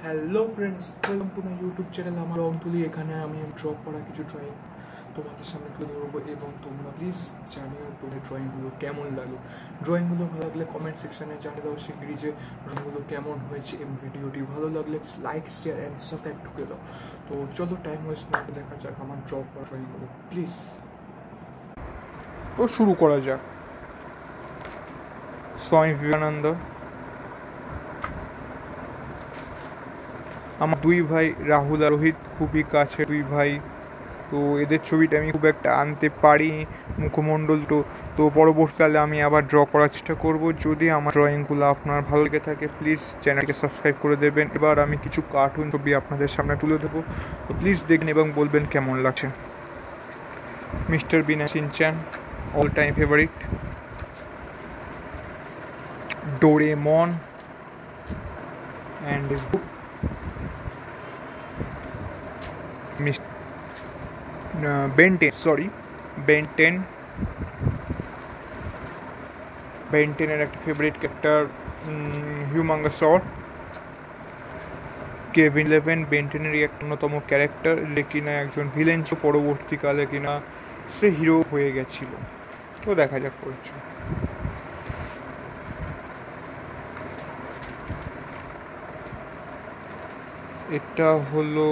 Hello friends, welcome to my YouTube channel. আমার রং তুলি এখানে আমি ড্র করা কিছু ড্রয়িং তোমাদের সামনে তুলে ধরবো এবং তোমরা প্লিজ জানিও তোমাদের ড্রয়িংগুলো কেমন লাগলো। ড্রয়িংগুলো ভালো লাগলে কমেন্ট সেকশনে জানিয়ে দাও শিগগিরই যে ড্রয়িংগুলো কেমন হয়েছে এবং ভিডিওটি ভালো লাগলে লাইক শেয়ার অ্যান্ড সাবস্ক্রাইব ঢুকে দাও। তো চলো টাইম ওয়েস্ট না করে দেখা যাক আমার ড্র করা ড্রয়িংগুলো প্লিজ। তো শুরু করা যাক। স্বামী বিবেকানন্দ, আমার দুই ভাই রাহুল আর রোহিত, খুবই কাছে দুই ভাই। তো এদের ছবিটা আমি খুব একটা আনতে পারিনি মুখমণ্ডল, তো পরবর্তীকালে আমি আবার ড্র করার চেষ্টা করব। যদি আমার ড্রয়িংগুলো আপনার ভালো লেগে থাকে প্লিজ চ্যানেলকে সাবস্ক্রাইব করে দেবেন। এবার আমি কিছু কার্টুন ছবি আপনাদের সামনে তুলে দেবো, তো প্লিজ দেখবেন এবং বলবেন কেমন লাগছে। Mister Bean and Shinchan, all time favourite. Doraemon and his book. বেনটেনের একটা favourite character Humungousaur. Kevin eleven বেনটেনেরই একটা অন্যতম ক্যারেক্টার, যে কিনা একজন ভিলেন ছিল, পরবর্তীকালে কিনা সে হিরো হয়ে গেছিল। তো দেখা যাক করছে। এটা হলো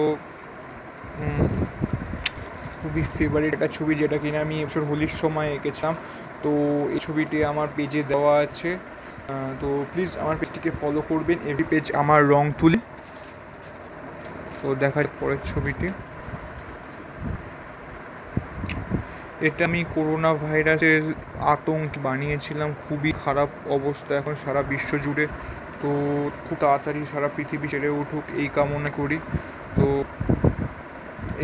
খুবই ফেভারিট একটা ছবি, যেটা কিনা আমি এবছর হোলির সময় এঁকেছিলাম। তো এই ছবিটি আমার পেজে দেওয়া আছে, তো প্লিজ আমার পেজটিকে ফলো করবেন। এভরি পেজ আমার রং তুলি। তো দেখা যাক পরের ছবিটি। এটা আমি করোনা ভাইরাসের আতঙ্ক বানিয়েছিলাম, খুবই খারাপ অবস্থা এখন সারা বিশ্ব জুড়ে। তো খুব তাড়াতাড়ি সারা পৃথিবী ছেড়ে উঠুক এই কামনা করি। তো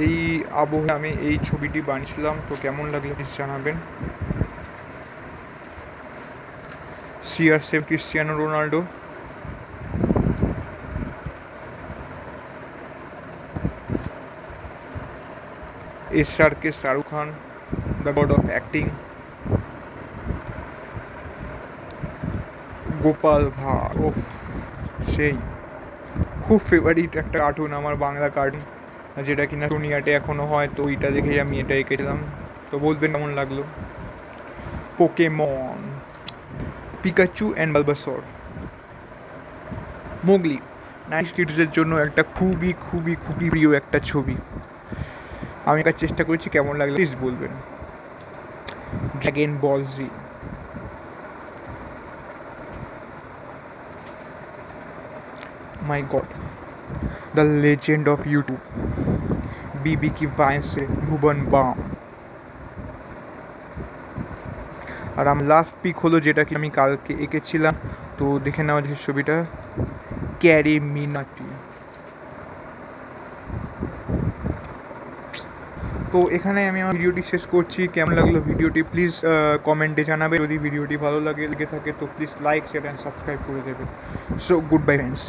এই আবহে আমি এই ছবিটি বানিয়েছিলাম। তো কেমন লাগলো প্লিজ জানাবেন। CR7 Cristiano Ronaldo. SRK Shahrukh Khan, the god of acting. Gopal Bhar, ওফ সেই খুব ফেভারিট একটা কার্টুন আমার, বাংলা কার্টুন, যেটা কিনা সোনিয়াটে এখনও হয়। তো ওইটা দেখেই আমি এটা এঁকেছিলাম। তো বলবেন কেমন লাগলো। Pokemon, Pikachu and Bulbasaur. Mowgli, 90s কিডসদের জন্য একটা খুবই খুবই খুবই প্রিয় একটা ছবি। আমি একার চেষ্টা করেছি, কেমন লাগলো প্লিজ বলবেন। Dragon ball G. My god, the legend of YouTube, বিবি কি ভাইন্সে ভুবন বাম। আর আমার লাস্ট পিক হলো, যেটা কি আমি কালকে এঁকেছিলাম। তো দেখে নেওয়া যে ছবিটা, ক্যারি মিনাটি। তো এখানে আমি আমার ভিডিওটি শেষ করছি। কেমন লাগলো ভিডিওটি প্লিজ কমেন্টে জানাবে। যদি ভিডিওটি ভালো লেগে থাকে তো please like share and subscribe করে দেবে। So good bye friends.